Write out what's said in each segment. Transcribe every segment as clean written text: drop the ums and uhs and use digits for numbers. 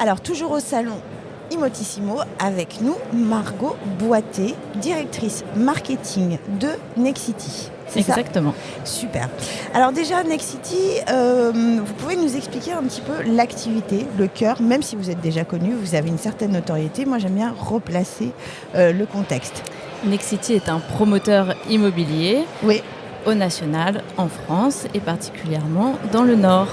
Alors, toujours au salon Imotissimo, avec nous, Margot Boité, directrice marketing de Nexity. C'est Exactement. Ça ? Super. Alors déjà, Nexity, vous pouvez nous expliquer un petit peu l'activité, le cœur, même si vous êtes déjà connu, vous avez une certaine notoriété. Moi, j'aime bien replacer le contexte. Nexity est un promoteur immobilier au national, en France et particulièrement dans le Nord.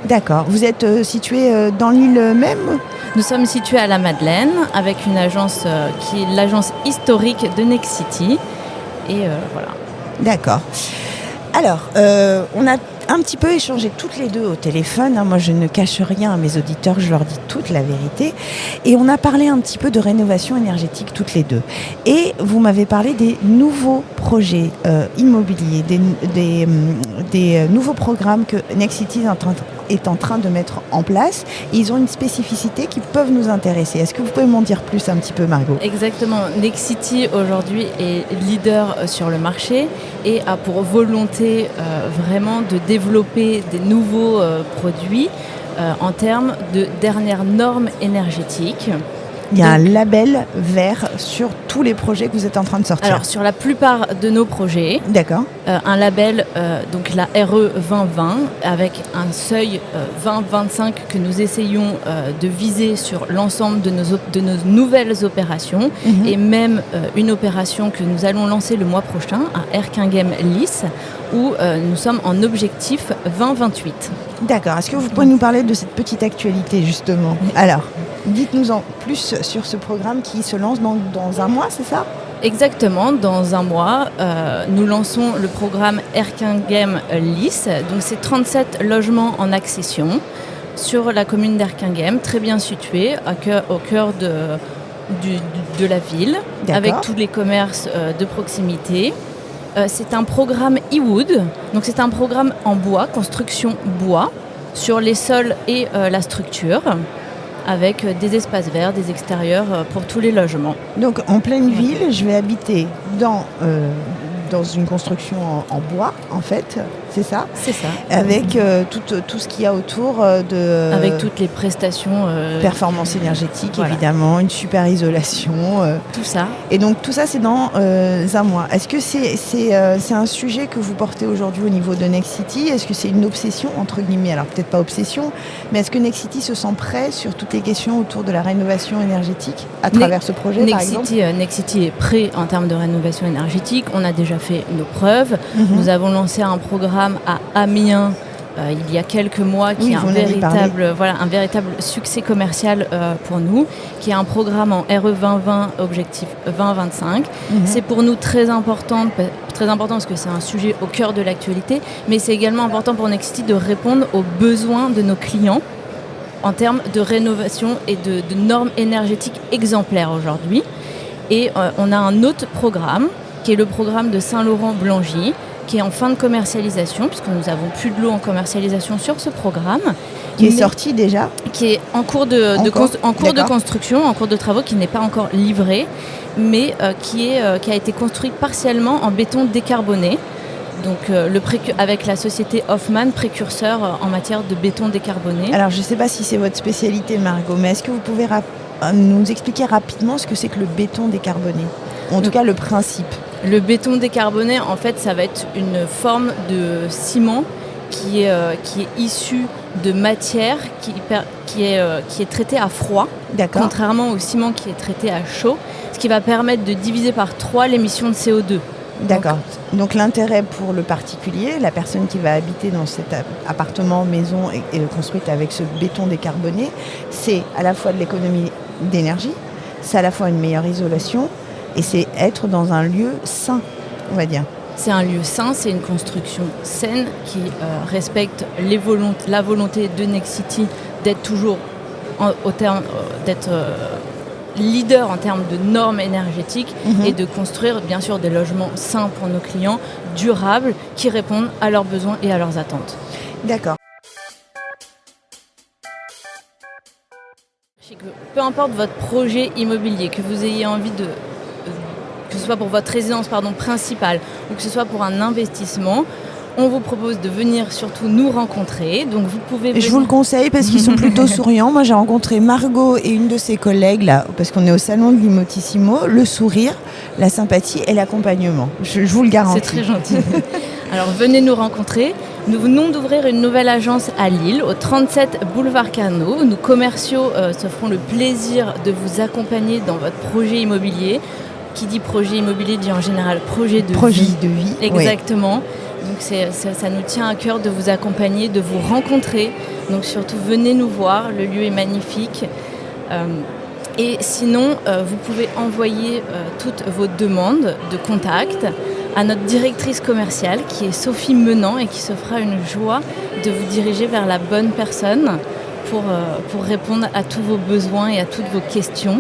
D'accord. Vous êtes situé dans l'île même ? Nous sommes situés à la Madeleine avec une agence qui est l'agence historique de Nexity. Et voilà. D'accord. Alors, on a un petit peu échangé toutes les deux au téléphone. Moi, je ne cache rien à mes auditeurs, je leur dis toute la vérité. Et on a parlé un petit peu de rénovation énergétique toutes les deux. Et vous m'avez parlé des nouveaux projets immobiliers, des nouveaux programmes que Nexity est en train de mettre en place. Ils ont une spécificité qui peuvent nous intéresser. Est-ce que vous pouvez m'en dire plus un petit peu, Margot ? Exactement. Nexity aujourd'hui est leader sur le marché et a pour volonté vraiment de développer des nouveaux produits en termes de dernières normes énergétiques. Il y a un label vert sur tous les projets que vous êtes en train de sortir. Alors, sur la plupart de nos projets, d'accord. Un label, donc la RE 2020, avec un seuil 2025 que nous essayons de viser sur l'ensemble de nos nouvelles opérations, et même une opération que nous allons lancer le mois prochain à Erquinghem Lys, où nous sommes en objectif 2028. D'accord. Est-ce que vous pouvez nous parler de cette petite actualité, justement ? Alors, dites-nous en plus sur ce programme qui se lance dans un mois, c'est ça ? Exactement, dans un mois, nous lançons le programme Erquinghem Lys. Donc c'est 37 logements en accession sur la commune d'Erquinghem, très bien située, au cœur de la ville, avec tous les commerces de proximité. C'est un programme e-wood, donc c'est un programme en bois, construction bois, sur les sols et la structure, avec des espaces verts, des extérieurs pour tous les logements. Donc en pleine ville, je vais habiter dans une construction en bois, en fait, c'est ça ? C'est ça. Avec tout ce qu'il y a autour de... Avec toutes les prestations... performance énergétique, voilà. Évidemment, une super isolation. Tout ça. Et donc tout ça, c'est dans un mois. Est-ce que c'est un sujet que vous portez aujourd'hui au niveau de Nexity ? Est-ce que c'est une obsession, entre guillemets ? Alors peut-être pas obsession, mais est-ce que Nexity se sent prêt sur toutes les questions autour de la rénovation énergétique à travers ce projet, par exemple ? Nexity est prêt en termes de rénovation énergétique. On a déjà fait nos preuves. Nous avons lancé un programme à Amiens il y a quelques mois qui est un véritable succès commercial pour nous, qui est un programme en RE 2020 objectif 2025. C'est pour nous très important parce que c'est un sujet au cœur de l'actualité, mais c'est également important pour Nexity de répondre aux besoins de nos clients en termes de rénovation et de normes énergétiques exemplaires aujourd'hui. Et on a un autre programme qui est le programme de Saint-Laurent-Blangy, qui est en fin de commercialisation, puisque nous n'avons plus de lot en commercialisation sur ce programme. Qui est sorti déjà ? Qui est en cours de construction, en cours de travaux, qui n'est pas encore livré, mais qui a été construit partiellement en béton décarboné. Donc avec la société Hoffmann, précurseur en matière de béton décarboné. Alors je ne sais pas si c'est votre spécialité, Margot, mais est-ce que vous pouvez nous expliquer rapidement ce que c'est que le béton décarboné ? En tout cas, le principe. Le béton décarboné, en fait, ça va être une forme de ciment qui est issu de matière qui est traitée à froid, contrairement au ciment qui est traité à chaud, ce qui va permettre de diviser par 3 l'émission de CO2. D'accord. Donc l'intérêt pour le particulier, la personne qui va habiter dans cet appartement, maison et construite avec ce béton décarboné, c'est à la fois de l'économie d'énergie, c'est à la fois une meilleure isolation, et c'est être dans un lieu sain, on va dire. C'est un lieu sain, c'est une construction saine qui respecte la volonté de Nexity d'être toujours d'être leader en termes de normes énergétiques et de construire bien sûr des logements sains pour nos clients, durables, qui répondent à leurs besoins et à leurs attentes. D'accord. Peu importe votre projet immobilier, que vous ayez envie que ce soit pour votre résidence principale ou que ce soit pour un investissement, on vous propose de venir surtout nous rencontrer. Donc vous pouvez venir... Je vous le conseille parce qu'ils sont plutôt souriants. Moi, j'ai rencontré Margot et une de ses collègues, là, parce qu'on est au salon de Limotissimo. Le sourire, la sympathie et l'accompagnement. Je vous le garantis. C'est très gentil. Alors venez nous rencontrer. Nous venons d'ouvrir une nouvelle agence à Lille, au 37 boulevard Carnot. Nous commerciaux se feront le plaisir de vous accompagner dans votre projet immobilier. Qui dit projet immobilier dit en général projet de vie. Exactement. Oui. Donc ça nous tient à cœur de vous accompagner, de vous rencontrer. Donc surtout venez nous voir, le lieu est magnifique. Et sinon, vous pouvez envoyer toutes vos demandes de contact à notre directrice commerciale qui est Sophie Menant et qui se fera une joie de vous diriger vers la bonne personne pour répondre à tous vos besoins et à toutes vos questions.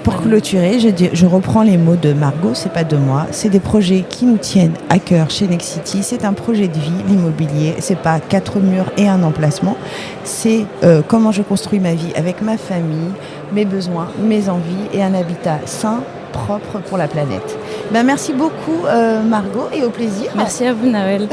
Pour clôturer, je reprends les mots de Margot, c'est pas de moi. C'est des projets qui nous tiennent à cœur chez Nexity. C'est un projet de vie, l'immobilier. C'est pas 4 murs et un emplacement. C'est comment je construis ma vie avec ma famille, mes besoins, mes envies et un habitat sain, propre pour la planète. Merci beaucoup Margot et au plaisir. Merci à vous Nawel.